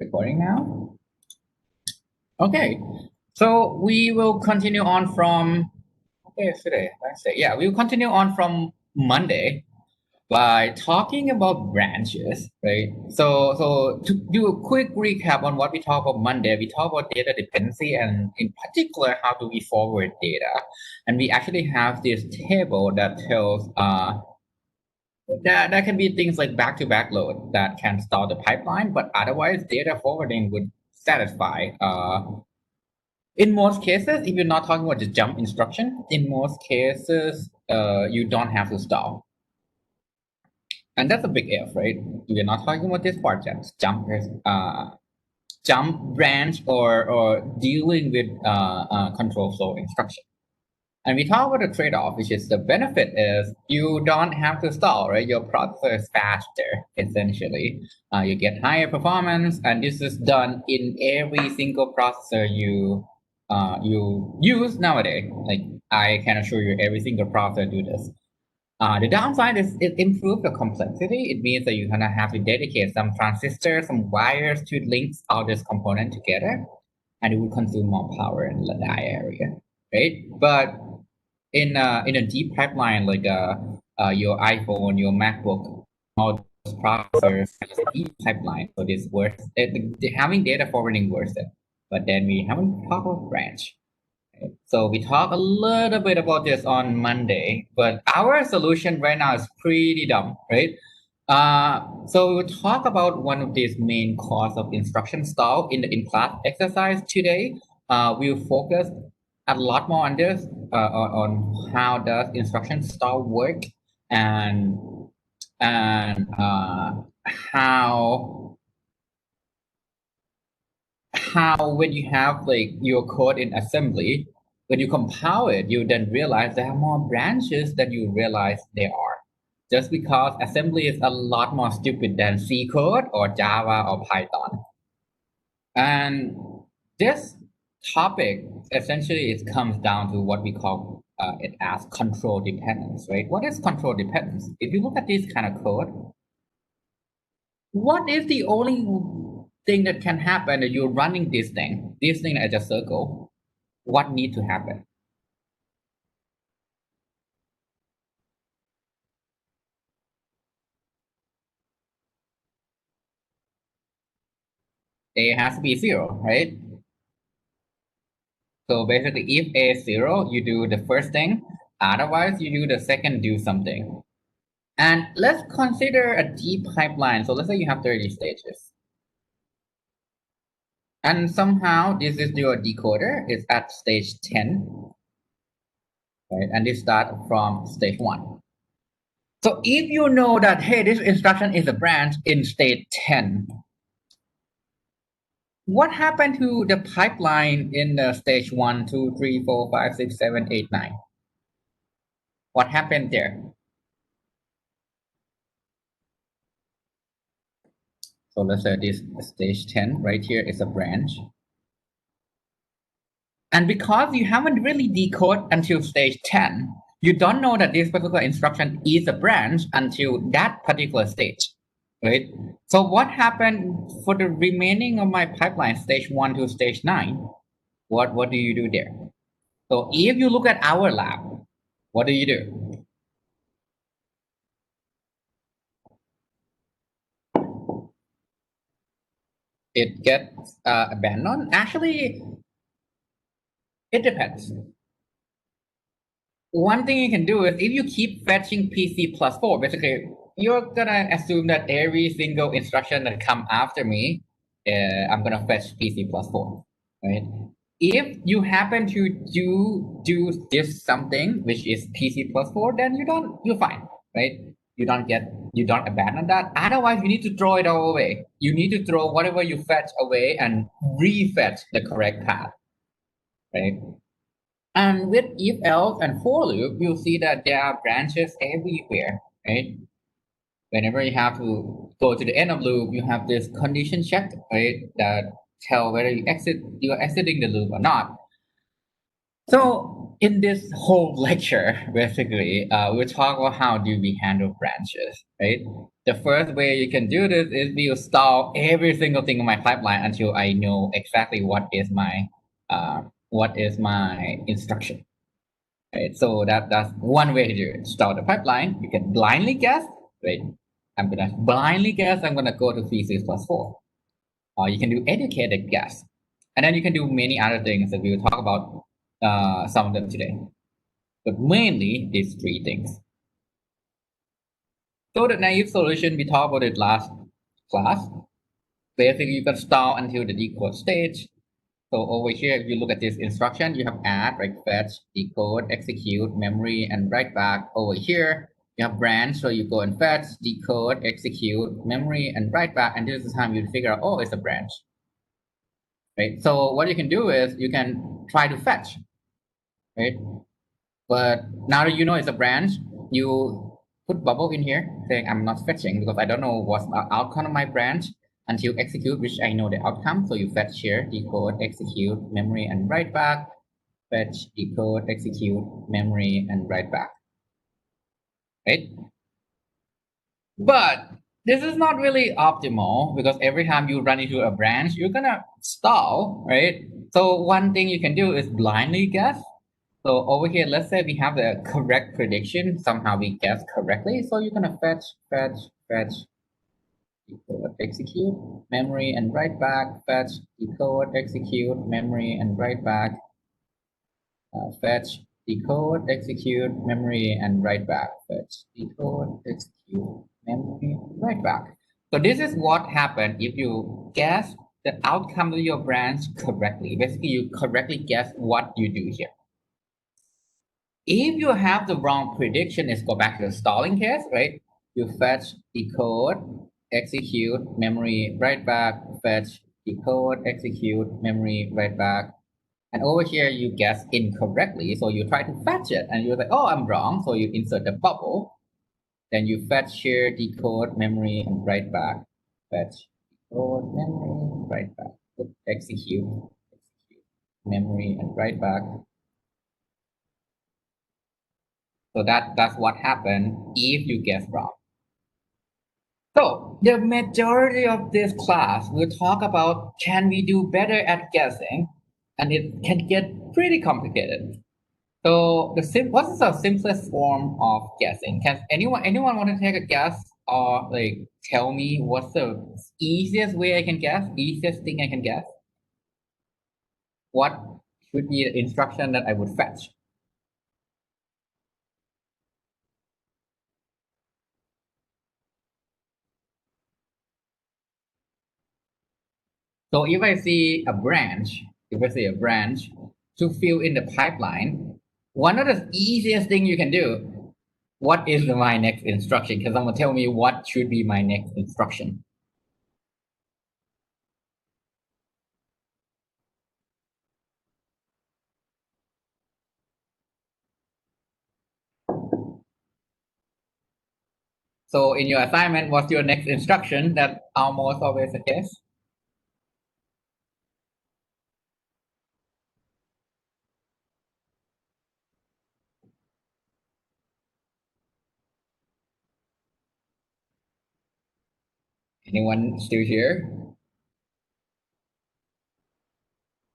Recording now. Okay, so we will continue on from today, Wednesday. Yeah, we'll continue on from Monday by talking about branches, right? So to do a quick recap on what we talked about Monday, we talked about data dependency and in particular how do we forward data, and we actually have this table that tells that can be things like back-to-back load that can stall the pipeline, but otherwise data forwarding would satisfy. In most cases, if you're not talking about the jump instruction, in most cases, you don't have to stall. And that's a big if, right? We're not talking about this part yet. Jump branch or dealing with control flow instruction. And we talk about the trade-off, which is the benefit is you don't have to stall, right? Your processor is faster, essentially. You get higher performance, and this is done in every single processor you use nowadays. Like I can assure you, every single processor do this. The downside is it improves the complexity. It means that you're gonna have to dedicate some transistors, some wires to link all this component together, and it will consume more power in that area, right? But in a deep pipeline like your iPhone, your MacBook, all those processors has a deep pipeline, so this worth having data forwarding worth it. But then we haven't talked about branch. Right? So we talked a little bit about this on Monday, but our solution right now is pretty dumb, right? So we'll talk about one of these main cause of instruction stall in the in-class exercise today. We'll focus a lot more on this, on how does instruction stall work and how when you have like your code in assembly, when you compile it, you then realize there are more branches than you realize there are. Just because assembly is a lot more stupid than C code or Java or Python. And this topic essentially it comes down to what we call it as control dependence, right? What is control dependence? If you look at this kind of code, what is the only thing that can happen that you're running this thing as a circle? What needs to happen? A has to be 0, right? So basically, if A is 0, you do the first thing. Otherwise, you do the second do something. And let's consider a deep pipeline. So let's say you have 30 stages. And somehow this is your decoder. It's at stage 10. Right? And this starts from stage 1. So if you know that, hey, this instruction is a branch in stage 10, what happened to the pipeline in the stage 1, 2, 3, 4, 5, 6, 7, 8, 9? What happened there? So let's say this stage 10 right here is a branch. And because you haven't really decoded until stage 10, you don't know that this particular instruction is a branch until that particular stage, right? So what happened for the remaining of my pipeline, stage 1 to stage 9? What do you do there? So if you look at our lab, what do you do? It gets abandoned. Actually, it depends. One thing you can do is if you keep fetching PC plus 4, basically you're gonna assume that every single instruction that come after me, I'm gonna fetch PC plus 4, right? If you happen to do this something which is PC plus 4, then you're fine, right? You don't abandon that. Otherwise, you need to throw it all away. You need to throw whatever you fetch away and refetch the correct path, right? And with if else and for loop, you'll see that there are branches everywhere, right? Whenever you have to go to the end of loop, you have this condition check, right? That tell whether you're exiting the loop or not. So in this whole lecture, basically, we'll talk about how do we handle branches, right? The first way you can do this is we will stall every single thing in my pipeline until I know exactly what is my instruction, right? So that's one way to do it. Start the pipeline. You can blindly guess, right? I'm gonna blindly guess. I'm gonna go to 3 6 + 4. Or you can do educated guess, and then you can do many other things that we will talk about some of them today. But mainly these three things. So the naive solution, we talked about it last class. Basically, you can start until the decode stage. So over here, if you look at this instruction, you have add, right, fetch, decode, execute, memory, and write back. Over here, you have branch, so you go and fetch, decode, execute, memory, and write back. And this is the time you figure out, oh, it's a branch, right? So what you can do is you can try to fetch, right? But now that you know it's a branch, you put bubble in here saying I'm not fetching because I don't know what's the outcome of my branch until execute, which I know the outcome. So you fetch here, decode, execute, memory, and write back. Fetch, decode, execute, memory, and write back. Right? But this is not really optimal because every time you run into a branch, you're gonna stall, right? So one thing you can do is blindly guess. So over here, let's say we have the correct prediction. Somehow we guess correctly. So you're gonna fetch, fetch, fetch, decode, execute, memory, and write back. Fetch, decode, execute, memory, and write back. Fetch, decode, execute, memory, and write back. Fetch, decode, execute, memory, and write back. So this is what happened if you guess the outcome of your branch correctly. Basically, you correctly guess what you do here. If you have the wrong prediction, let's go back to the stalling case, right? You fetch, decode, execute, memory, write back, fetch, decode, execute, memory, write back. And over here, you guess incorrectly. So you try to fetch it and you're like, oh, I'm wrong. So you insert the bubble. Then you fetch here, decode, memory, and write back. Fetch, decode, memory, write back. Execute, memory, and write back. So that's what happened if you guess wrong. So the majority of this class will talk about can we do better at guessing, and it can get pretty complicated. So what is the simplest form of guessing? Can anyone want to take a guess or like tell me what's the easiest way I can guess? Easiest thing I can guess? What should be the instruction that I would fetch? So if I see a branch, to fill in the pipeline, one of the easiest thing you can do, what is my next instruction? Because someone tell me what should be my next instruction. So in your assignment, what's your next instruction? That's almost always the case. Anyone still here?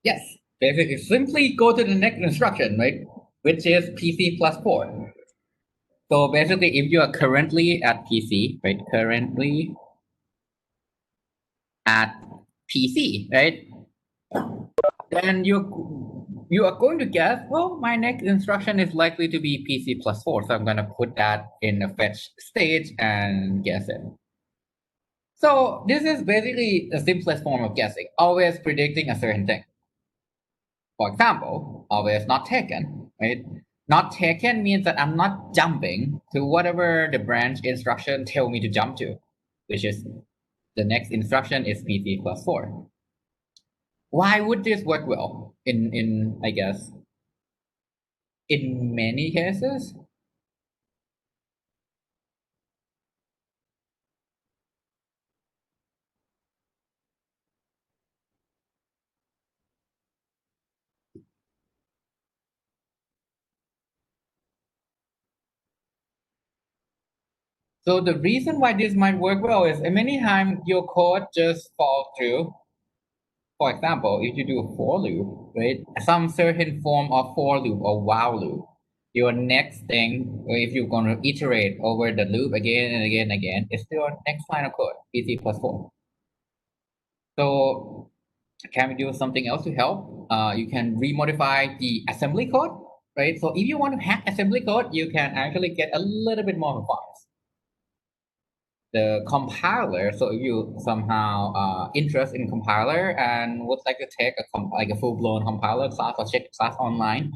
Yes. Basically, simply go to the next instruction, right? Which is PC plus 4. So basically, if you are currently at PC, right? Currently at PC, right? Then you are going to guess, well, my next instruction is likely to be PC plus 4. So I'm going to put that in the fetch stage and guess it. So this is basically the simplest form of guessing, always predicting a certain thing. For example, always not taken, right? Not taken means that I'm not jumping to whatever the branch instruction tell me to jump to, which is the next instruction is PC plus 4. Why would this work well in I guess in many cases? So the reason why this might work well is many times your code just falls through. For example, if you do a for loop, right, some certain form of for loop or while loop, your next thing, if you're going to iterate over the loop again and again and again, is your next line of code, PC plus 4. So can we do something else to help? You can remodify the assembly code, right? So if you want to hack assembly code, you can actually get a little bit more performance. The compiler, so if you somehow interest in compiler and would like to take a full-blown compiler class or check class online,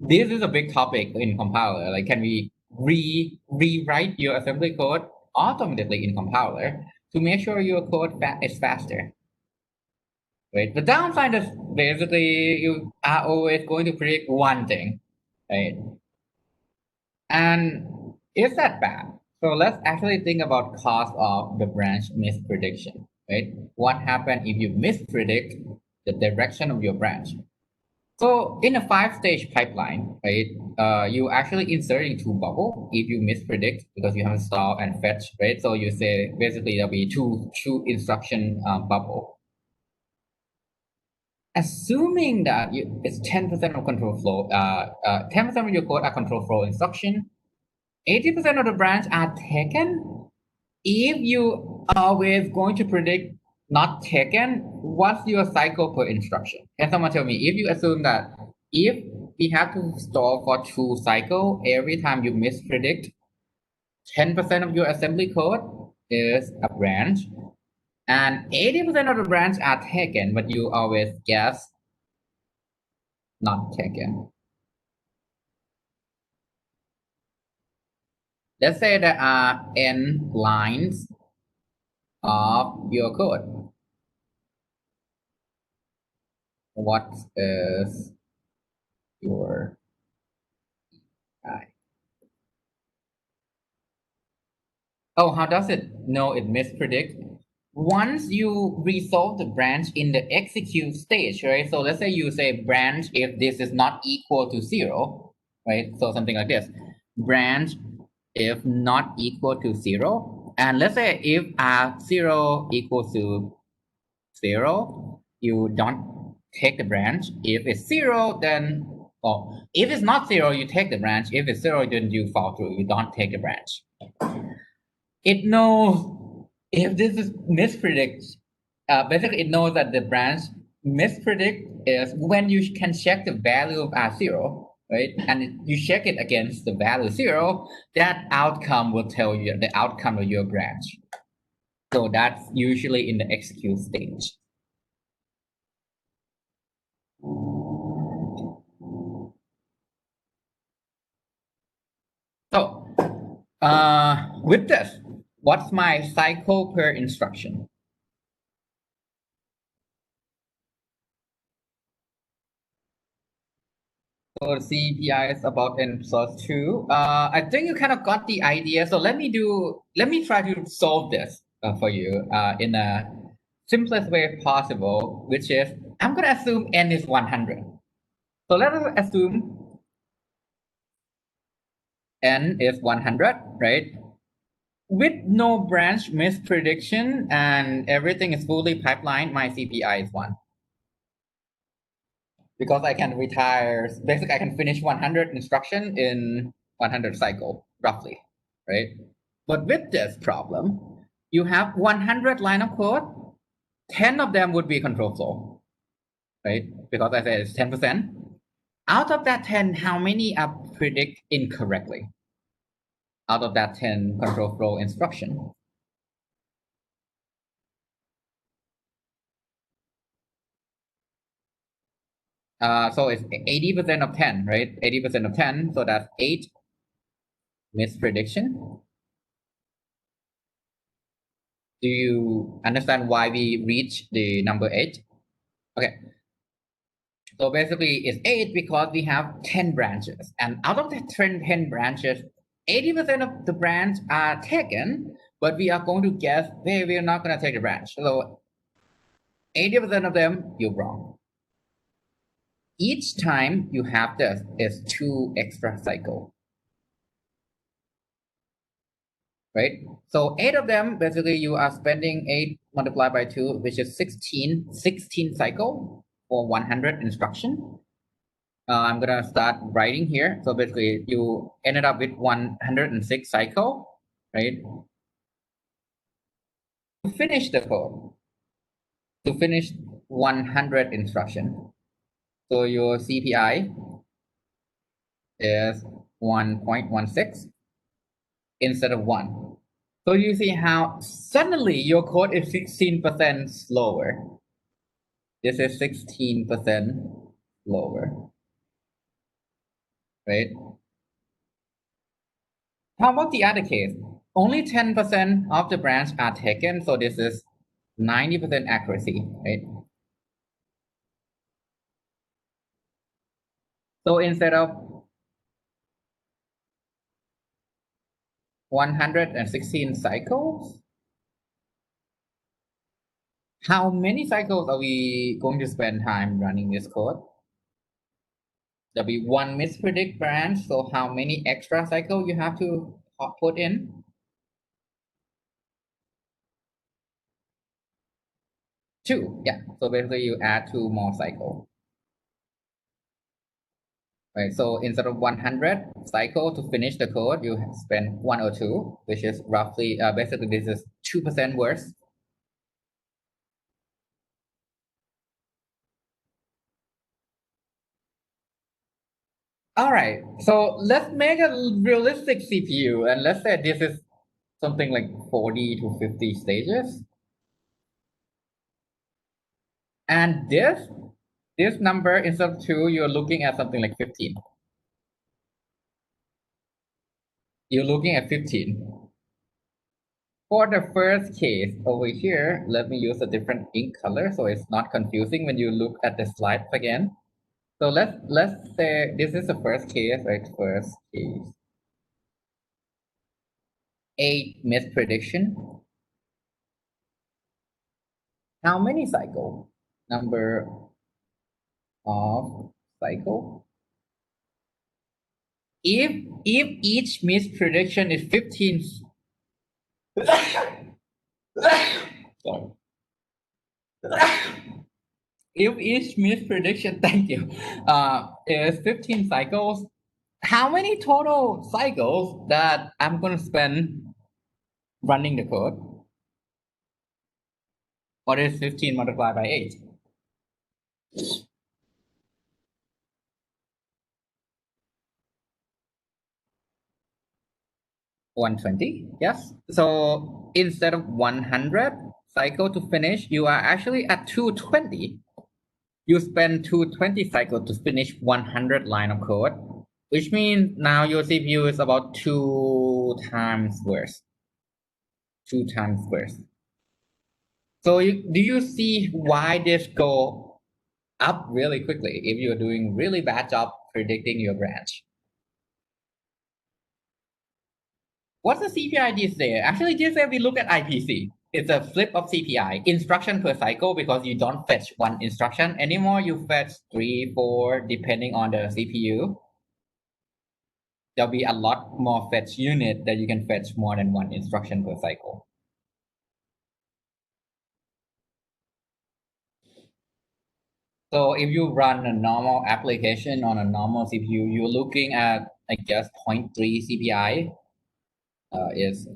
this is a big topic in compiler. Like, can we rewrite your assembly code automatically in compiler to make sure your code is faster? Right. The downside is basically you are always going to predict one thing, right? And is that bad? So let's actually think about cost of the branch misprediction, right? What happens if you mispredict the direction of your branch? So in a 5-stage pipeline, right, you actually inserting two bubble if you mispredict because you have install and fetch, right? So you say basically there'll be two instruction bubble. Assuming that it's 10% of control flow, 10% of your code are control flow instruction, 80% of the branch are taken. If you always going to predict not taken, what's your cycle per instruction? Can someone tell me, if you assume that if we have to store for 2 cycle, every time you mispredict, 10% of your assembly code is a branch, and 80% of the branch are taken, but you always guess not taken. Let's say there are n lines of your code. What is your I? Oh, how does it know it mispredict? Once you resolve the branch in the execute stage, right? So let's say you say branch if this is not equal to 0, right? So something like this. Branch if not equal to 0. And let's say if 0 equals to 0, you don't take the branch. If it's 0, then, if it's not 0, you take the branch. If it's 0, then you fall through. You don't take the branch. It knows if this is mispredict. Basically, it knows that the branch mispredict is when you can check the value of R0, right? And you check it against the value 0, that outcome will tell you the outcome of your branch. So that's usually in the execute stage. So, with this, what's my cycle per instruction? So the CPI is about n plus 2. I think you kind of got the idea. So let me try to solve this for you in a simplest way possible, which is I'm going to assume n is 100. So let us assume n is 100, right? With no branch misprediction and everything is fully pipelined, my CPI is 1. Because I can retire, basically I can finish 100 instruction in 100 cycle, roughly, right? But with this problem, you have 100 line of code, 10 of them would be control flow, right? Because I said it's 10%. Out of that 10, how many are predict incorrectly? Out of that 10 control flow instruction. So it's 80% of 10, right? 80% of 10, so that's 8 misprediction. Do you understand why we reach the number 8? Okay. So basically it's 8 because we have 10 branches. And out of the 10 branches, 80% of the branch are taken, but we are going to guess, hey, we're not going to take the branch. So 80% of them, you're wrong. Each time you have this is 2 extra cycle. right? So 8 of them, basically you are spending 8 multiplied by 2, which is 16 cycle for 100 instruction. I'm gonna start writing here. So basically you ended up with 106 cycle, right? To finish the code, to finish 100 instruction. So your CPI is 1.16 instead of 1. So you see how suddenly your code is 16% slower. This is 16% lower, right? How about the other case? Only 10% of the branch are taken, so this is 90% accuracy, right? So instead of 116 cycles, how many cycles are we going to spend time running this code? There'll be one mispredict branch, so how many extra cycles you have to put in? 2, yeah. So basically you add 2 more cycles. Right, so instead of 100 cycle to finish the code, you spend 102, which is roughly, basically this is 2% worse. All right, so let's make a realistic CPU, and let's say this is something like 40 to 50 stages. And this number, instead of 2, you're looking at something like 15. You're looking at 15. For the first case over here, let me use a different ink color so it's not confusing when you look at the slides again. So let's say this is the first case, right? First case. 8 misprediction. How many cycle? Number of cycle. If each misprediction is 15. Sorry. If each misprediction, thank you, is 15 cycles, how many total cycles that I'm gonna spend running the code? What is 15 multiplied by 8? 120, yes. So instead of 100 cycle to finish, you are actually at 220. You spend 220 cycle to finish 100 line of code, which means now your CPU is about 2 times worse. 2 times worse. So do you see why this go up really quickly if you're doing really bad job predicting your branch? What's the CPI these days? Actually, these days we look at IPC. It's a flip of CPI, instruction per cycle, because you don't fetch one instruction anymore. You fetch 3, 4, depending on the CPU. There'll be a lot more fetch unit that you can fetch more than one instruction per cycle. So if you run a normal application on a normal CPU, you're looking at, I guess, 0.3 CPI. Is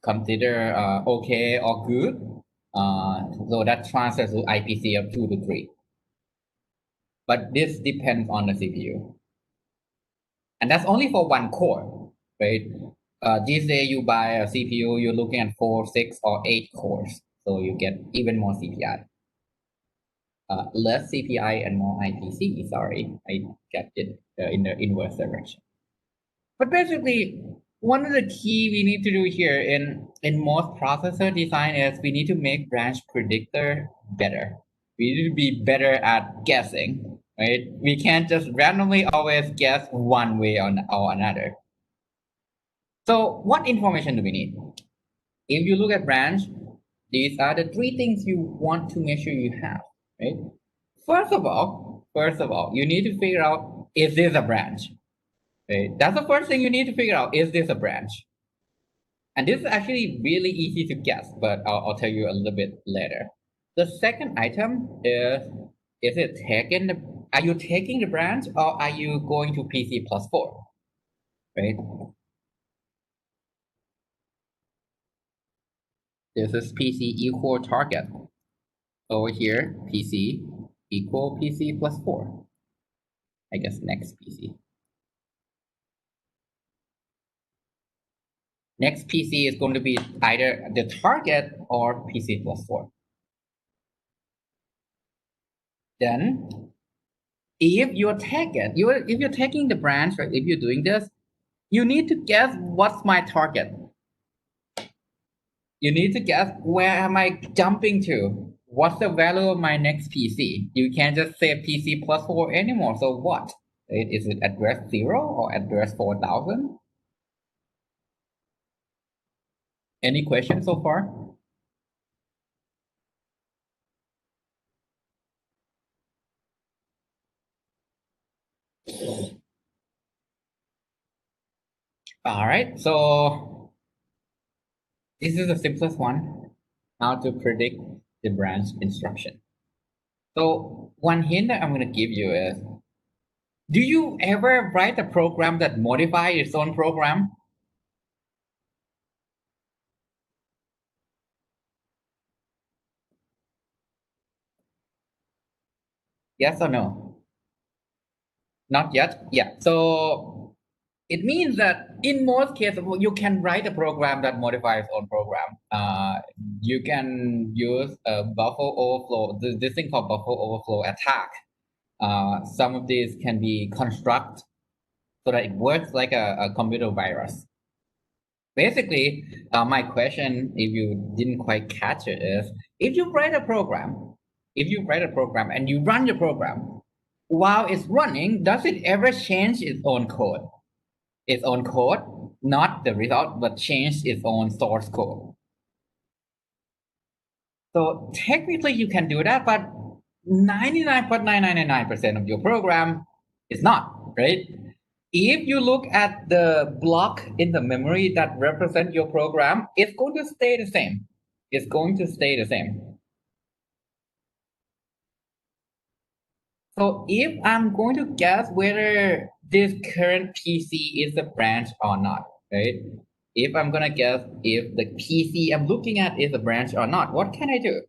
considered okay or good. So that translates to IPC of 2 to 3. But this depends on the CPU. And that's only for one core, right? These days you buy a CPU, you're looking at 4, 6, or 8 cores. So you get even more CPI. Less CPI and more IPC. Sorry, I got it in the inverse direction. But basically, one of the key we need to do here in most processor design is we need to make branch predictor better. We need to be better at guessing, right? We can't just randomly always guess one way or another. So what information do we need? If you look at branch, these are the 3 things you want to make sure you have, right? First of all, you need to figure out, is this a branch? Right? That's the first thing you need to figure out. Is this a branch? And this is actually really easy to guess, but I'll tell you a little bit later. The second item is it taking are you taking the branch or are you going to PC plus 4, right? This is PC equal target. Over here, PC equal PC plus 4. I guess next PC. Next PC is going to be either the target or PC plus 4. Then if you're if you're taking the branch, or if you're doing this, you need to guess what's my target. You need to guess where am I jumping to? What's the value of my next PC? You can't just say PC plus 4 anymore. So what? Is it address 0 or address 4000? Any questions so far? All right, so this is the simplest one, how to predict the branch instruction. So one hint that I'm going to give you is, do you ever write a program that modifies its own program? Yes or no? Not yet? Yeah. So it means that in most cases, you can write a program that modifies its own program. You can use a buffer overflow, this thing called buffer overflow attack. Some of these can be construct so that it works like a computer virus. Basically, my question, if you didn't quite catch it, is if you write a program, and you run your program, while it's running, does it ever change its own code? Its own code, not the result, but change its own source code. So technically you can do that, but 99.999% of your program is not, right? If you look at the block in the memory that represent your program, it's going to stay the same. It's going to stay the same. So if I'm going to guess whether this current PC is a branch or not, right? If I'm gonna guess if the PC I'm looking at is a branch or not, what can I do?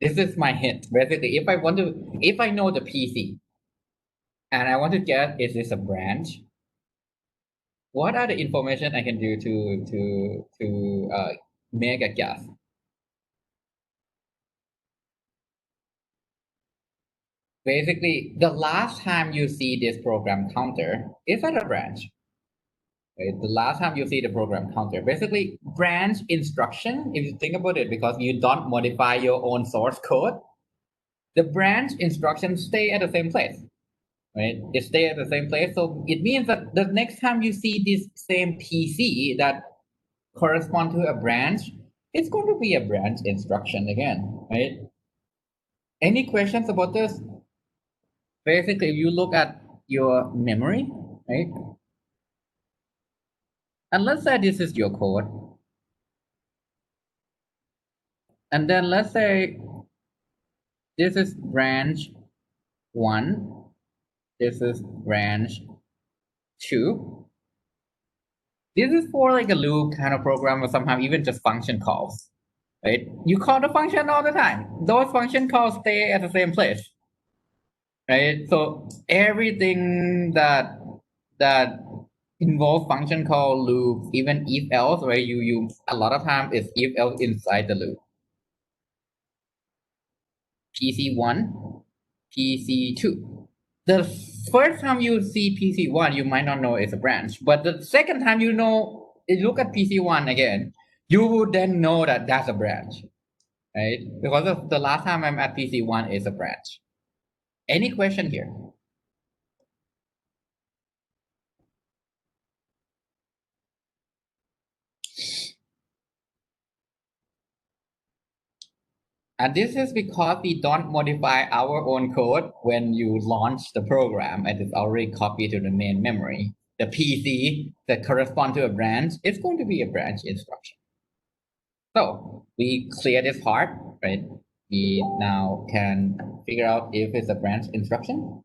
This is my hint. Basically, if I know the PC and I want to guess is this a branch, what are the information I can do to make a guess? Basically, the last time you see this program counter is at a branch. Right? The last time you see the program counter, basically branch instruction, if you think about it, because you don't modify your own source code, the branch instructions stay at the same place. Right? It stay at the same place. So it means that the next time you see this same PC that correspond to a branch, it's going to be a branch instruction again, right? Any questions about this? Basically, if you look at your memory, right? And let's say this is your code. And then let's say this is branch 1. This is branch 2. This is for like a loop kind of program or somehow even just function calls, right? You call the function all the time. Those function calls stay at the same place, right? So everything that involves function call loop, even if else, right? You a lot of times it's if else inside the loop. PC1, PC2. The first time you see PC1, you might not know it's a branch, but the second time you look at PC1 again, you would then know that that's a branch, right? Because of the last time I'm at PC1 is a branch. Any question here? And this is because we don't modify our own code when you launch the program and it's already copied to the main memory. the PC that correspond to a branch is going to be a branch instruction. So we clear this part, right? We now can figure out if it's a branch instruction.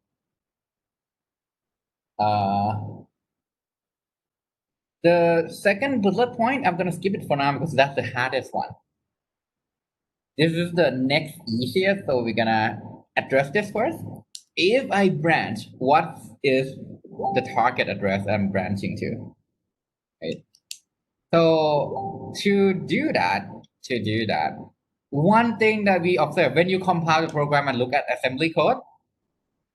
The second bullet point, I'm going to skip it for now because that's the hardest one. This is the next easiest, so we're going to address this first. If I branch, what is the target address I'm branching to? Right? So to do that, one thing that we observe when you compile the program and look at assembly code,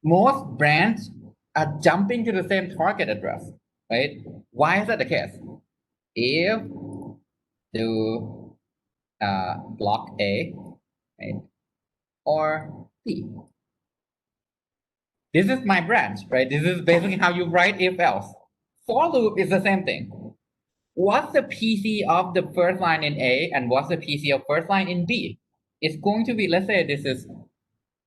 most branches are jumping to the same target address, right? Why is that the case? If do block A, right, or B. This is my branch, right? This is basically how you write if else. For loop is the same thing. What's the PC of the first line in A and what's the PC of first line in B? It's going to be, let's say this is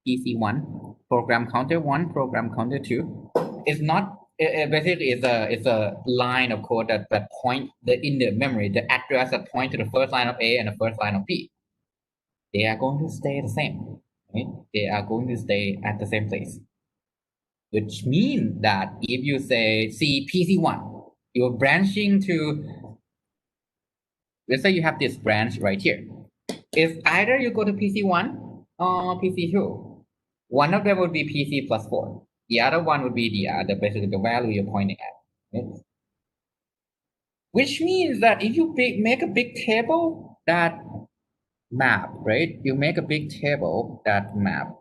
PC1, program counter 1, program counter 2. It's not, basically it's a line of code that point in the memory, the address that point to the first line of A and the first line of B. They are going to stay the same, right? They are going to stay at the same place. Which means that if you say see PC1, you're branching to, let's say you have this branch right here. If either you go to PC1 or PC2, one of them would be PC plus 4. The other one would be basically the value you're pointing at. Right? Which means that if you make a big table that map, right? You make a big table that map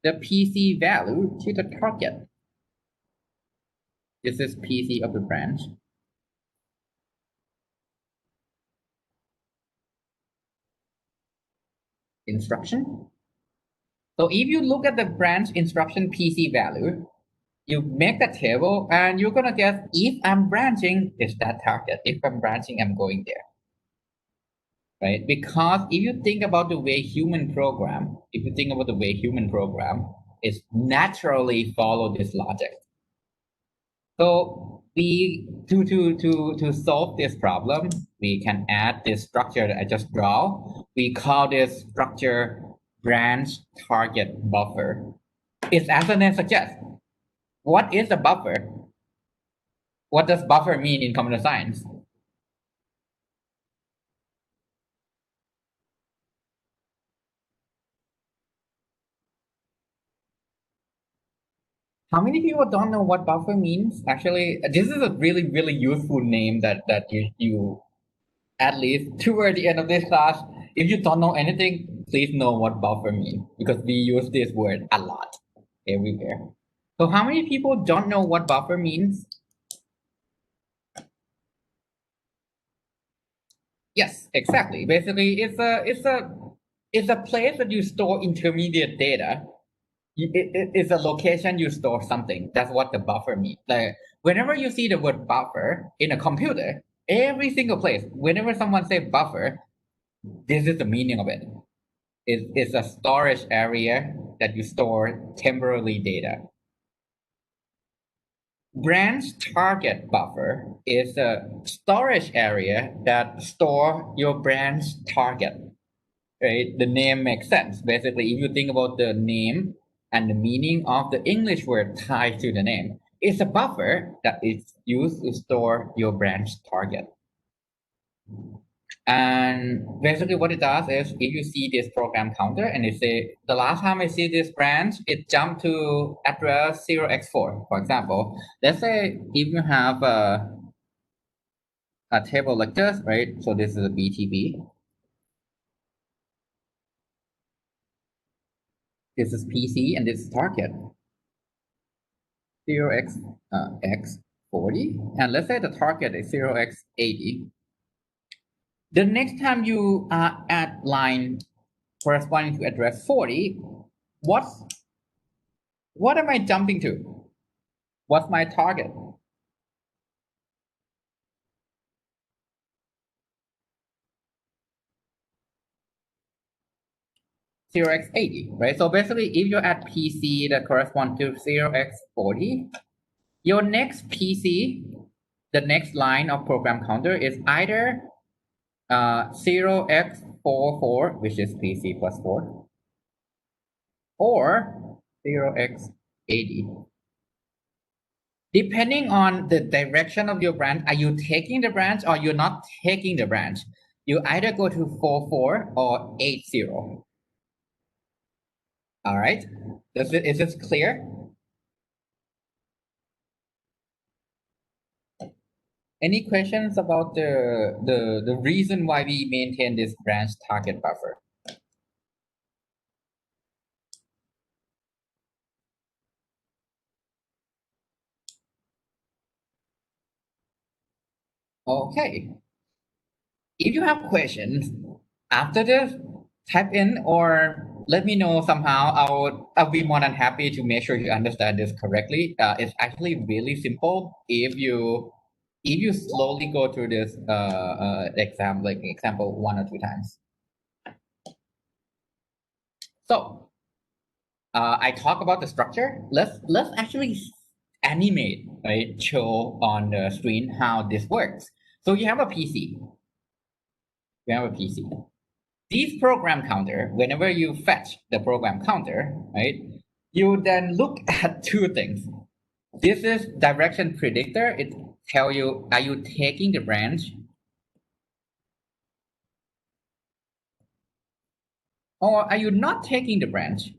the PC value to the target. This is PC of the branch. Instruction. So if you look at the branch instruction PC value, you make a table and you're gonna guess if I'm branching, is that target. If I'm branching, I'm going there. Right? Because if you think about the way human program, is naturally follow this logic. So we to solve this problem, we can add this structure that I just draw. We call this structure branch target buffer. It's as the name suggests. What is a buffer? What does buffer mean in computer science? How many people don't know what buffer means? Actually, this is a really, really useful name that you at least toward the end of this class, if you don't know anything, please know what buffer means because we use this word a lot everywhere. So how many people don't know what buffer means? Yes, exactly. Basically, it's a place that you store intermediate data. It's a location you store something. That's what the buffer means. Like whenever you see the word buffer in a computer, every single place, whenever someone says buffer, this is the meaning of it. It's a storage area that you store temporary data. Branch target buffer is a storage area that store your branch target. Right? The name makes sense. Basically, if you think about the name and the meaning of the English word tied to the name, it's a buffer that is used to store your branch target. And basically what it does is if you see this program counter and it say the last time I see this branch, it jumped to address 0x4, for example. Let's say if you have a table like this, right? So this is a BTB. This is PC and this is target. 0x x 40. And let's say the target is 0x 80. The next time you add line corresponding to address 40, what am I jumping to? What's my target? Zero x 80, right? So basically, if you add PC that corresponds to 0x 40, Your next PC, the next line of program counter is either 0x44, which is PC plus 4, or 0x80. Depending on the direction of your branch, are you taking the branch or you're not taking the branch? You either go to 44 or 80. All right. Is this clear? Any questions about the reason why we maintain this branch target buffer? Okay. If you have questions after this, type in or let me know somehow. I'll be more than happy to make sure you understand this correctly. It's actually really simple if you slowly go through this example 1 or 2 times. So I talk about the structure. Let's actually animate, right? Show on the screen how this works. So you have a PC. You have a PC. This program counter, whenever you fetch the program counter, right? You then look at 2 things. This is direction predictor. It tell you, are you taking the branch or are you not taking the branch?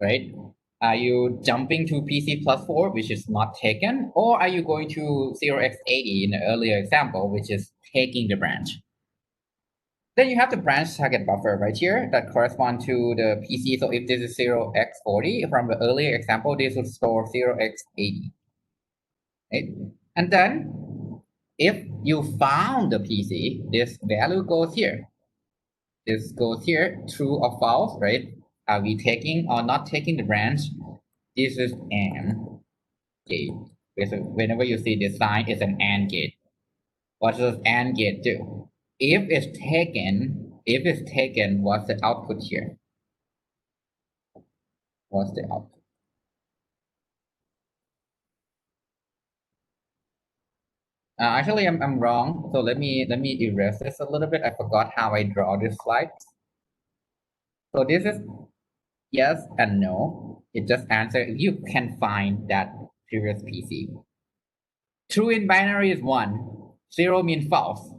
Right? Are you jumping to PC plus 4, which is not taken, or are you going to 0x80 in the earlier example, which is taking the branch? Then you have the branch target buffer right here that correspond to the PC. So if this is 0x40 from the earlier example, this would store 0x80. Right? And then if you found the PC, this value goes here. This goes here, true or false, right? Are we taking or not taking the branch? This is AND gate. Whenever you see this sign, it's an AND gate. What does AND gate do? If it's taken, what's the output here? What's the output? Actually, I'm wrong. So let me erase this a little bit. I forgot how I draw this slide. So this is yes and no. It just answer if you can find that previous PC. True in binary is 1. 0 means false.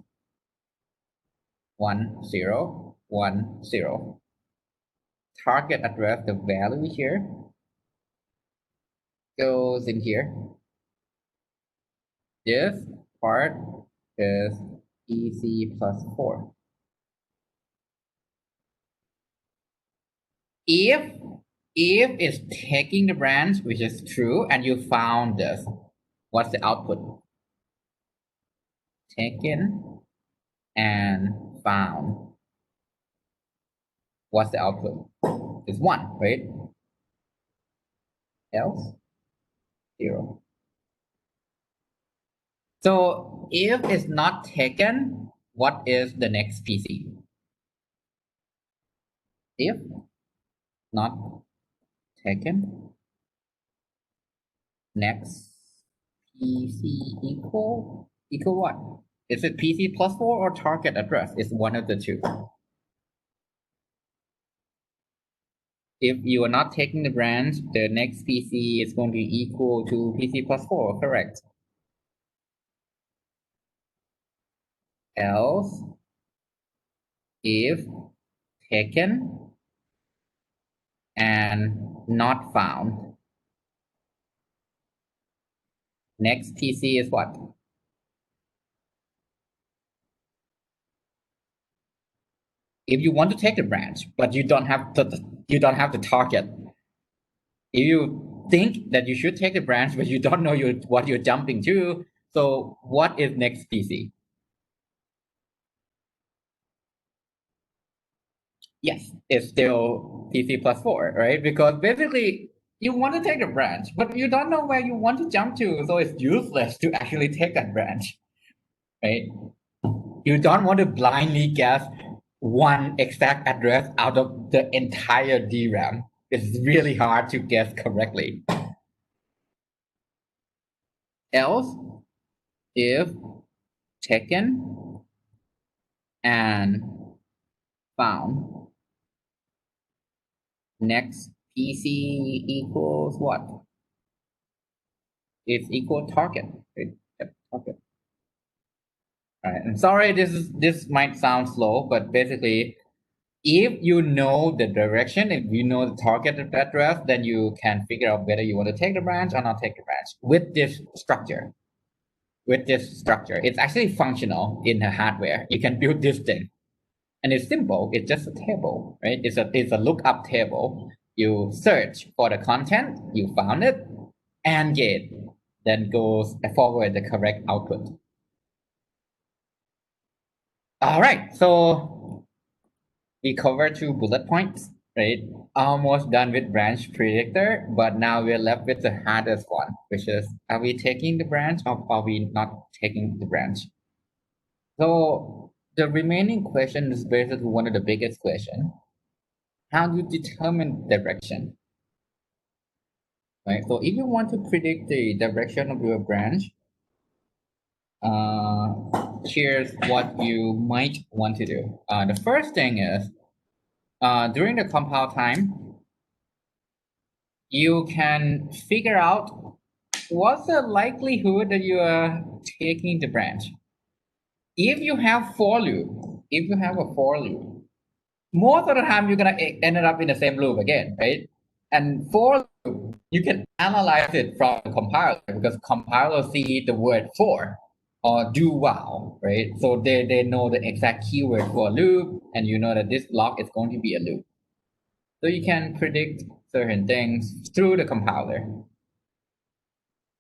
1 0 1 0. Target address, the value here goes in here. This part is PC plus 4. If it's taking the branch, which is true, and you found this, what's the output? Taken and found. What's the output? It's 1, right? Else 0. So if it's not taken, what is the next PC? If not taken, next PC equal what? Is it PC plus 4 or target address? It's one of the 2. If you are not taking the branch, the next PC is going to be equal to PC plus 4, correct? Else, if taken and not found, next PC is what? If you want to take the branch, but you don't have the target. If you think that you should take the branch, but you don't know what you're jumping to, so what is next PC? Yes, it's still PC plus 4, right? Because basically you want to take a branch, but you don't know where you want to jump to, so it's useless to actually take that branch, right? You don't want to blindly guess one exact address out of the entire DRAM. It's really hard to guess correctly. Else, if taken and found, next PC equals what? It's equal target. Right? Yep, target. All right. I'm sorry, this might sound slow, but basically, if you know the direction, if you know the target address, then you can figure out whether you want to take the branch or not take the branch with this structure. With this structure, it's actually functional in the hardware. You can build this thing, and it's simple. It's just a table, right? It's a lookup table. You search for the content, you found it, and gate, then goes forward the correct output. All right, so we covered 2 bullet points, right? Almost done with branch predictor, but now we're left with the hardest one, which is, are we taking the branch or are we not taking the branch? So the remaining question is basically one of the biggest questions. How do you determine direction? Right? So if you want to predict the direction of your branch, here's what you might want to do. The first thing is, during the compile time, you can figure out what's the likelihood that you are taking the branch. If you have for loop, most of the time you're gonna end up in the same loop again, right? And for loop, you can analyze it from the compiler because compiler see the word for or do while, right? So they know the exact keyword for loop, and you know that this block is going to be a loop. So you can predict certain things through the compiler.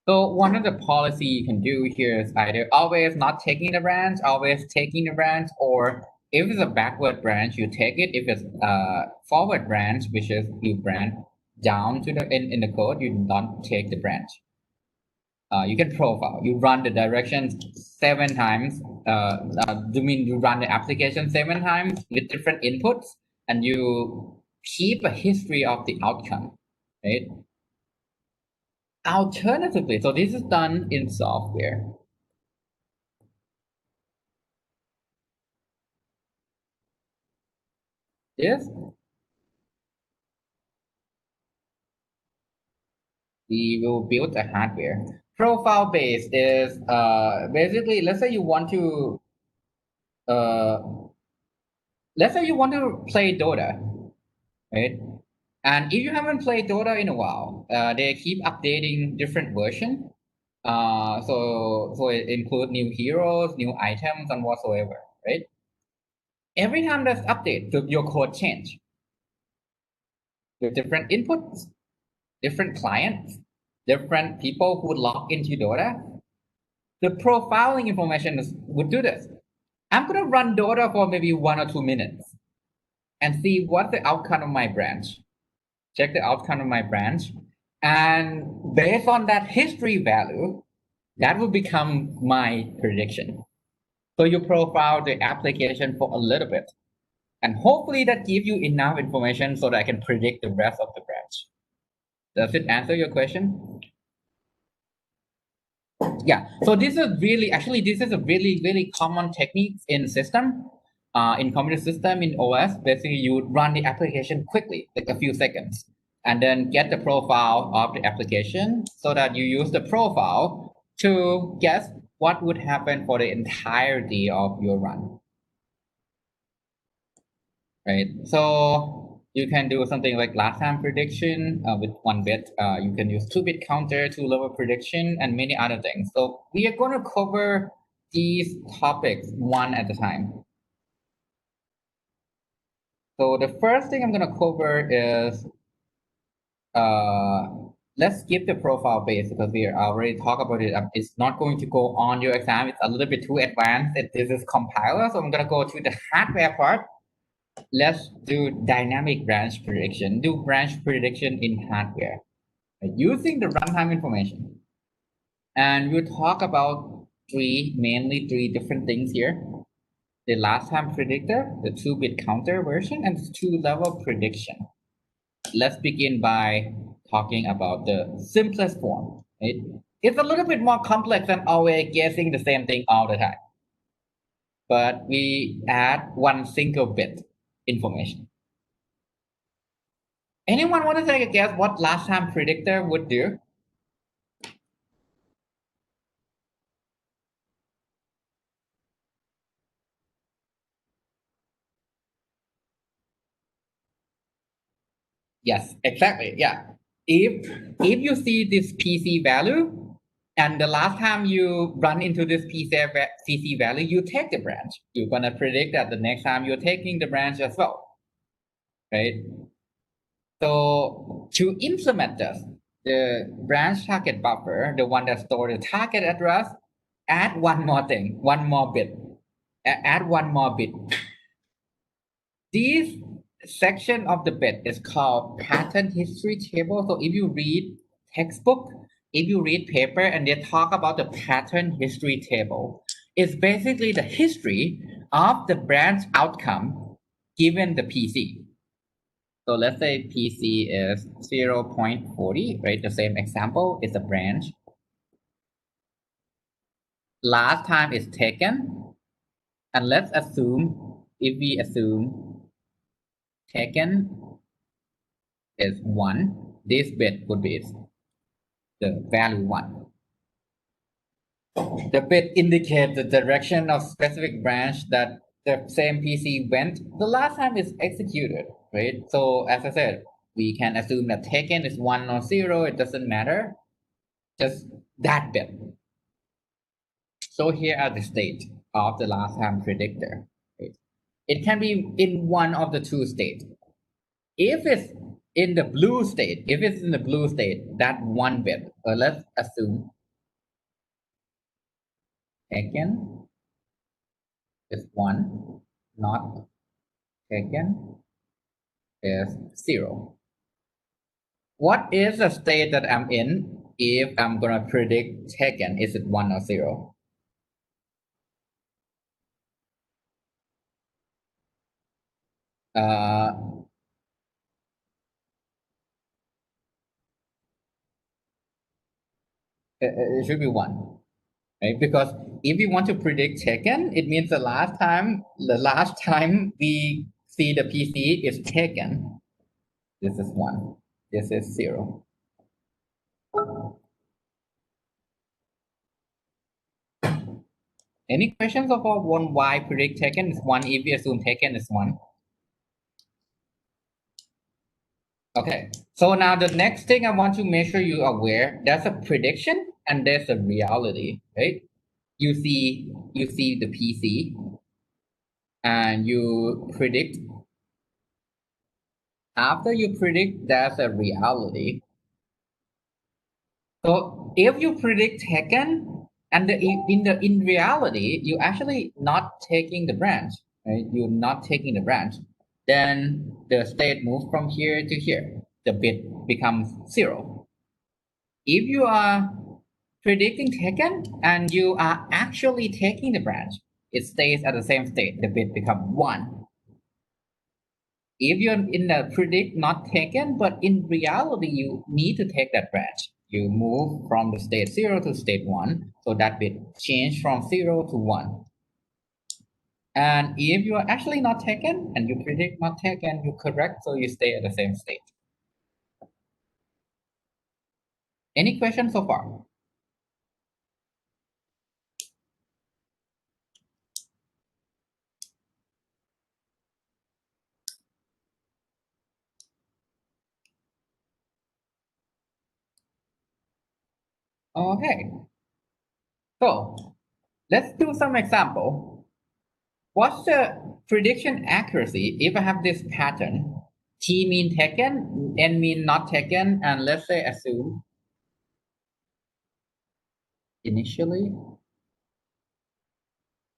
So one of the policy you can do here is either always not taking the branch, always taking the branch, or if it's a backward branch, you take it. If it's a forward branch, which is you branch down to the in the code, you don't take the branch. You can profile. You run the directions 7 times. You run the application 7 times with different inputs, and you keep a history of the outcome, right? Alternatively, so this is done in software. This we will build a hardware. Profile based is basically, let's say you want to play Dota, right? And if you haven't played Dota in a while, they keep updating different version. So it includes new heroes, new items, and whatsoever, right? Every time there's update, so your code change with different inputs, different clients, different people who log into Dota. The profiling information would do this. I'm going to run Dota for maybe 1 or 2 minutes and see what's the outcome of my branch. Check the outcome of my branch. And based on that history value, that will become my prediction. So you profile the application for a little bit. And hopefully that gives you enough information so that I can predict the rest of the branch. Does it answer your question? Yeah. So this is a really common technique in system, in computer system in OS. Basically, you run the application quickly, like a few seconds, and then get the profile of the application so that you use the profile to guess what would happen for the entirety of your run. Right. So you can do something like last time prediction with 1 bit. You can use 2-bit counter, 2-level prediction, and many other things. So we are going to cover these topics one at a time. So the first thing I'm going to cover is let's skip the profile base because we already talked about it. It's not going to go on your exam. It's a little bit too advanced. This is compiler. So I'm going to go to the hardware part. Let's do dynamic branch prediction. Do branch prediction in hardware using the runtime information. And we'll talk about mainly three different things here. the last time predictor, the 2-bit counter version, and the 2-level prediction. Let's begin by talking about the simplest form. It's a little bit more complex than always guessing the same thing all the time. But we add one single bit information. Anyone want to take a guess what last time predictor would do? Yes, exactly. Yeah. If you see this PC value, and the last time you run into this PC value, you take the branch. You're gonna predict that the next time you're taking the branch as well, right? So to implement this, the branch target buffer, the one that stores the target address, add one more thing, one more bit. Add one more bit. This section of the bit is called pattern history table. So if you read textbook, if you read paper and they talk about the pattern history table, it's basically the history of the branch outcome given the PC. So let's say PC is 0.40, right? The same example is a branch. Last time is taken. And let's assume, if we assume taken is 1, this bit would be the value 1. The bit indicates the direction of specific branch that the same PC went the last time it's executed, right? So as I said, we can assume that taken is 1 or 0, it doesn't matter, just that bit. So here are the state of the last time predictor. Right? It can be in one of the two states. If it's in the blue state, that one bit, let's assume taken is 1, not taken is 0. What is the state that I'm in if I'm gonna predict taken? Is it 1 or 0? It should be 1. Right? Because if you want to predict taken, it means the last time we see the PC is taken, this is 1, this is 0. Any questions about why predict taken is 1 if we assume taken is 1? Okay, so now the next thing I want to make sure you are aware, there's a prediction and there's a reality, right? You see the PC and you predict. After you predict, there's a reality. So if you predict taken and in reality, you actually not taking the branch, right? You're not taking the branch. Then the state moves from here to here. The bit becomes 0. If you are predicting taken and you are actually taking the branch, it stays at the same state. The bit becomes 1. If you're in the predict not taken, but in reality, you need to take that branch. You move from the state 0 to state 1. So that bit change from 0 to 1. And if you are actually not taken and you predict not taken, you correct, so you stay at the same state. Any questions so far? Okay. So let's do some example. What's the prediction accuracy if I have this pattern? T mean taken, N mean not taken, and let's say assume initially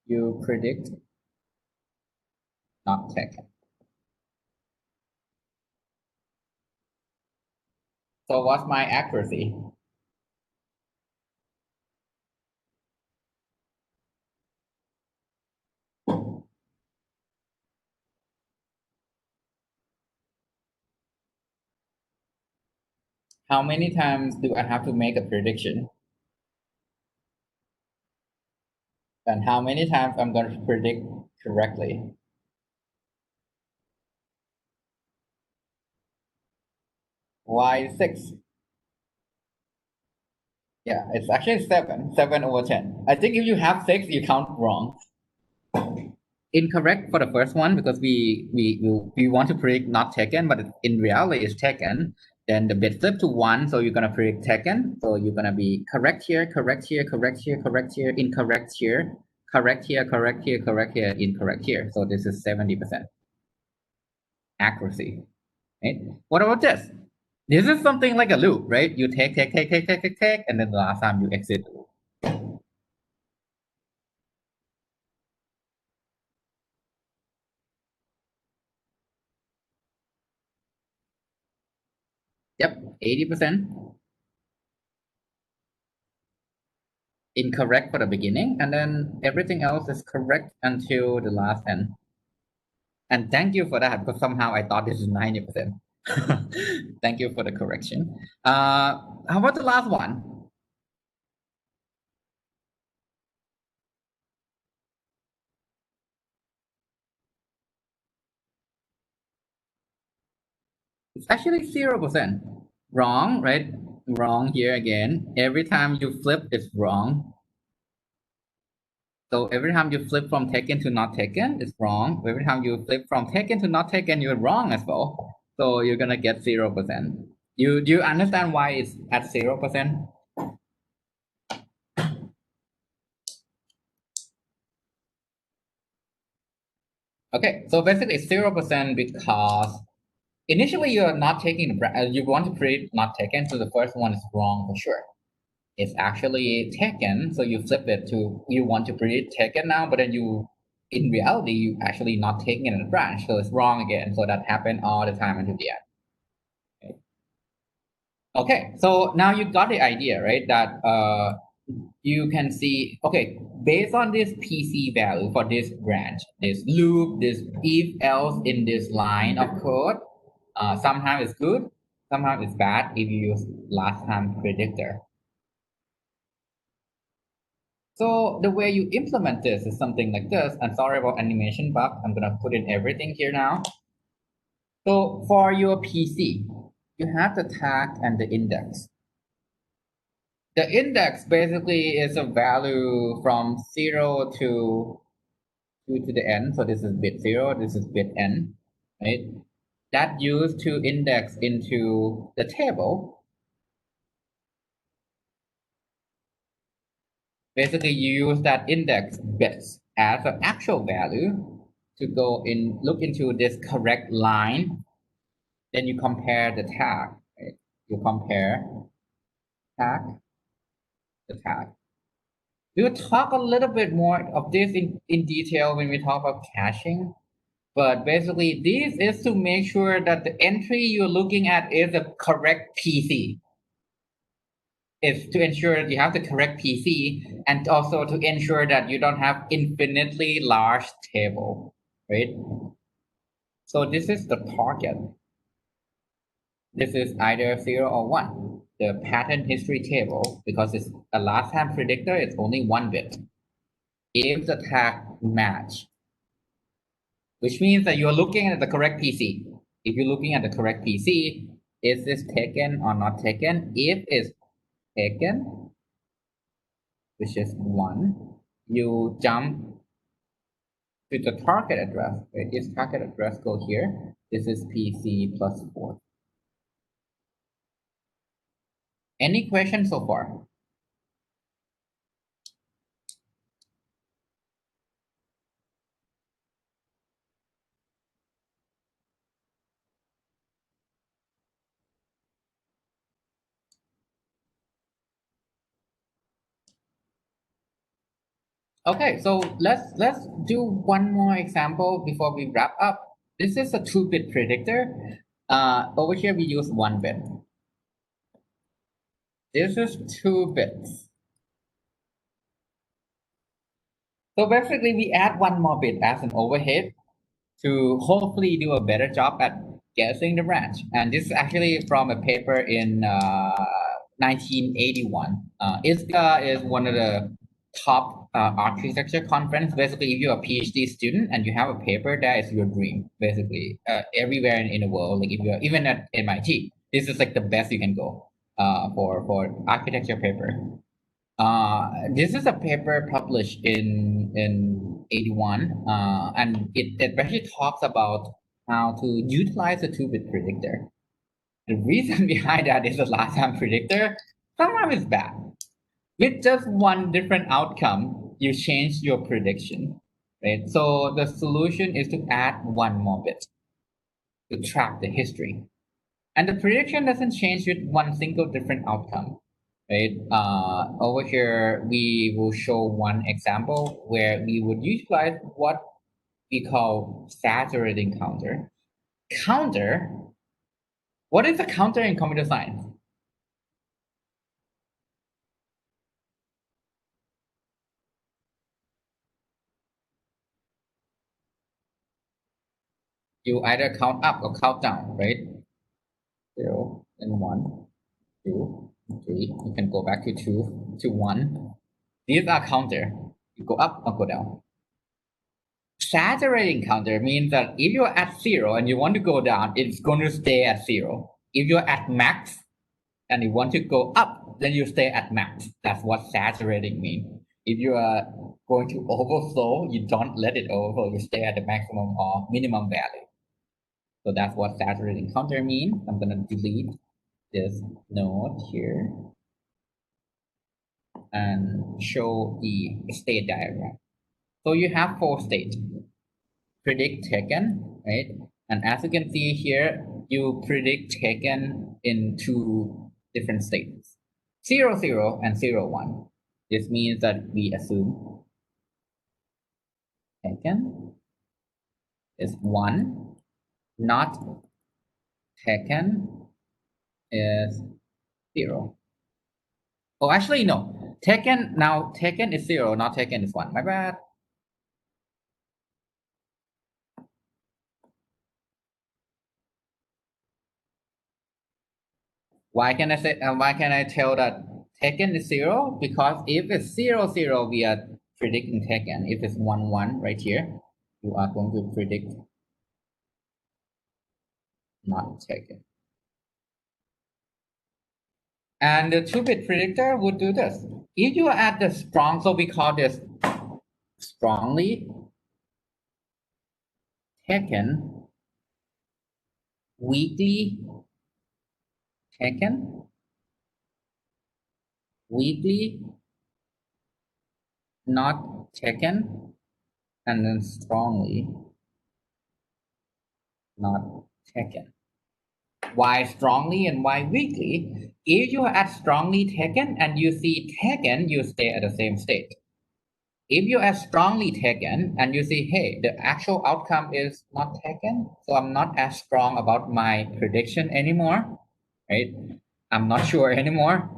you predict not taken. So what's my accuracy? How many times do I have to make a prediction? And how many times I'm going to predict correctly? Why 6? Yeah, it's actually 7. 7 over 10. I think if you have 6, you count wrong. Incorrect for the first one because we want to predict not taken, but in reality it's taken. Then the bit flip to 1, so you're gonna predict taken. So you're gonna be correct here, correct here, correct here, correct here, incorrect here, correct here, correct here, correct here, incorrect here. So this is 70% accuracy. Right? What about this? This is something like a loop, right? You take, and then the last time you exit the loop. Yep, 80%. Incorrect for the beginning, and then everything else is correct until the last end. And thank you for that, because somehow I thought this is 90%. Thank you for the correction. How about the last one? It's actually 0%. Wrong, right? Wrong here again. Every time you flip, it's wrong. So every time you flip from taken to not taken, it's wrong. Every time you flip from taken to not taken, you're wrong as well. So you're gonna get 0%. Do you understand why it's at 0%? Okay, so basically it's 0% because initially you're not taking you want to predict not taken, so the first one is wrong for sure. It's actually taken, so you flip it to you want to predict taken now, but then you in reality you actually not taking it in a branch, so it's wrong again. So that happened all the time until the end. Okay, so now you got the idea, right? That you can see, okay, based on this PC value for this branch, this loop, this if else in this line of code, sometimes it's good, sometimes it's bad if you use last time predictor. So the way you implement this is something like this. I'm sorry about animation bug. I'm gonna put in everything here now. So for your PC, you have the tag and the index. The index basically is a value from 0 to the n. So this is bit 0, this is bit n, right? That used to index into the table. Basically, you use that index bits as an actual value to go in, look into this correct line. Then you compare the tag, right? You compare tag, the tag. We'll talk a little bit more of this in detail when we talk about caching. But basically, this is to make sure that the entry you're looking at is the correct PC. It's to ensure that you have the correct PC and also to ensure that you don't have infinitely large table, right? So this is the target. This is either 0 or 1. The pattern history table, because it's a last time predictor, it's only 1 bit. If the tag match, which means that you're looking at the correct PC. If you're looking at the correct PC, is this taken or not taken? If it's taken, which is 1, you jump to the target address. Right? This target address go here. This is PC plus 4. Any questions so far? Okay, so let's do one more example before we wrap up. This is a 2-bit predictor. Over here we use 1 bit. This is 2 bits. So basically we add 1 more bit as an overhead to hopefully do a better job at guessing the branch. And this is actually from a paper in 1981. ISCA is one of the top architecture conference. Basically, if you're a PhD student and you have a paper, that is your dream. Basically, everywhere in the world, like if you're even at MIT, this is like the best you can go for architecture paper. This is a paper published in 81, and it actually talks about how to utilize a 2-bit predictor. The reason behind that is the last time predictor sometimes is bad. With just one different outcome, you change your prediction, right? So the solution is to add one more bit to track the history. And the prediction doesn't change with one single different outcome, right? Over here, we will show one example where we would utilize what we call saturating counter. Counter, what is a counter in computer science? You either count up or count down, right? 0 and 1, 2, 3. You can go back to 2 to 1. These are counter. You go up or go down. Saturating counter means that if you're at 0 and you want to go down, it's going to stay at 0. If you're at max and you want to go up, then you stay at max. That's what saturating means. If you are going to overflow, you don't let it overflow. You stay at the maximum or minimum value. So that's what saturating counter means. I'm going to delete this node here and show the state diagram. So you have 4 states. Predict taken, right? And as you can see here, you predict taken in 2 different states, 0, 0 and 0, 1. This means that we assume taken is 1, not taken is 0. Oh, actually, no. Taken is 0, not taken is 1. My bad. Why can I tell that taken is 0? Because if it's 0, 0, we are predicting taken. If it's 1, 1 right here, you are going to predict not taken. And the 2-bit predictor would do this. If you add the strong, so we call this strongly taken, weakly taken, weakly not taken, and then strongly not taken. Why strongly and why weakly? If you add strongly taken and you see taken, you stay at the same state. If you add strongly taken and you see, hey, the actual outcome is not taken, so I'm not as strong about my prediction anymore, right? I'm not sure anymore.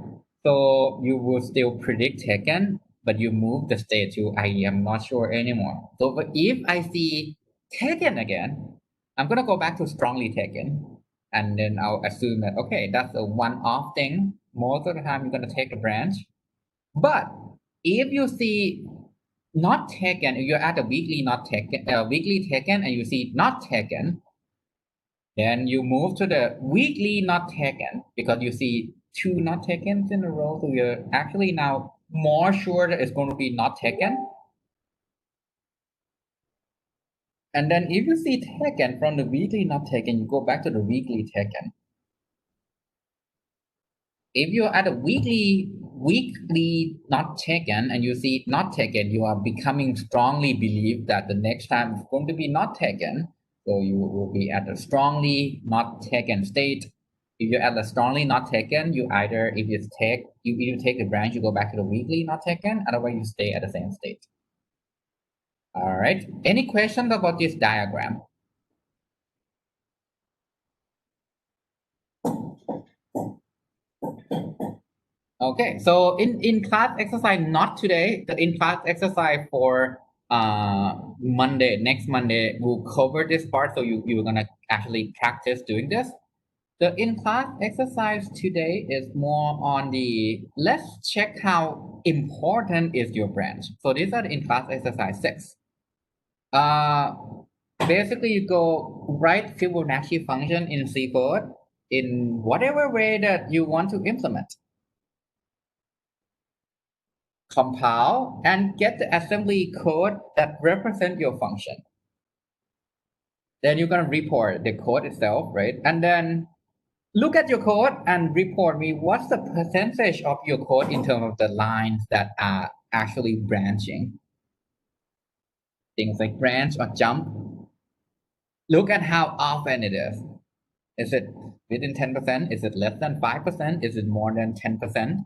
So you will still predict taken, but you move the state to I am not sure anymore. So but if I see taken again, I'm gonna go back to strongly taken, and then I'll assume that okay, that's a one-off thing. Most of the time you're gonna take a branch. But if you see not taken, if you're at a weekly not taken, weekly taken, and you see not taken, then you move to the weekly not taken because you see 2 not taken in a row. So you're actually now more sure that it's going to be not taken. And then if you see taken from the weekly not taken, you go back to the weekly taken. If you're at a weekly not taken and you see not taken, you are becoming strongly believe that the next time it's going to be not taken. So you will be at a strongly not taken state. If you're at a strongly not taken, you either if you take the branch, you go back to the weekly not taken, otherwise you stay at the same state. All right. Any questions about this diagram? Okay, so in class exercise, not today, the in class exercise for next Monday, we'll cover this part. So you're gonna actually practice doing this. The in-class exercise today is more on the, let's check how important is your branch. So these are the in-class exercise 6. Basically you go write Fibonacci function in C code in whatever way that you want to implement. Compile and get the assembly code that represent your function. Then you're gonna report the code itself, right? And then look at your code and report me what's the percentage of your code in terms of the lines that are actually branching. Things like branch or jump. Look at how often it is. Is it within 10%? Is it less than 5%? Is it more than 10%?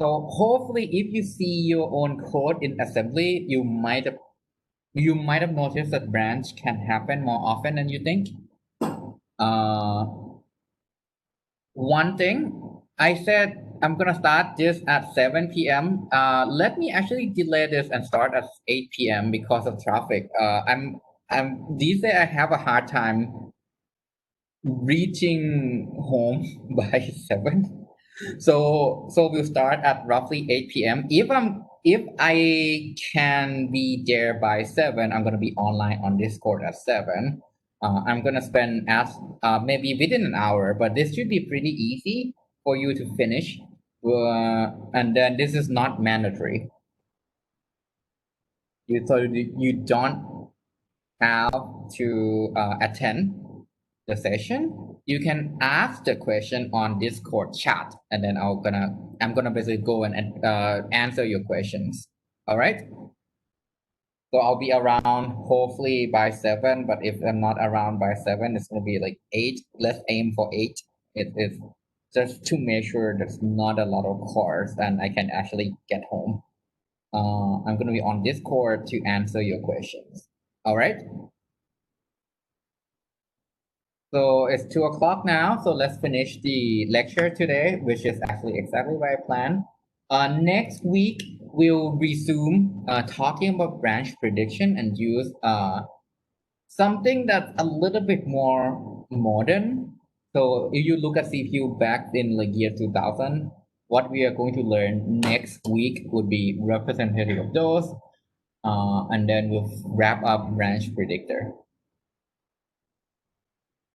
So hopefully if you see your own code in assembly, you might have noticed that branch can happen more often than you think. One thing I said I'm gonna start this at 7 p.m. Let me actually delay this and start at 8 p.m. because of traffic. These days I have a hard time reaching home by 7. So we'll start at roughly 8 p.m. If I can be there by 7, I'm gonna be online on Discord at 7. I'm gonna spend maybe within an hour, but this should be pretty easy for you to finish. And then this is not mandatory. You don't have to attend the session. You can ask the question on Discord chat, and then I'm gonna basically go and answer your questions. All right. So I'll be around hopefully by 7, but if I'm not around by 7, it's gonna be like 8. Let's aim for 8. It is just to make sure there's not a lot of cars and I can actually get home. I'm gonna be on Discord to answer your questions. All right. So it's 2 o'clock now. So let's finish the lecture today, which is actually exactly what I planned. Next week, we'll resume talking about branch prediction and use something that's a little bit more modern. So if you look at CPU back in like year 2000, what we are going to learn next week would be representative of those. And then we'll wrap up branch predictor.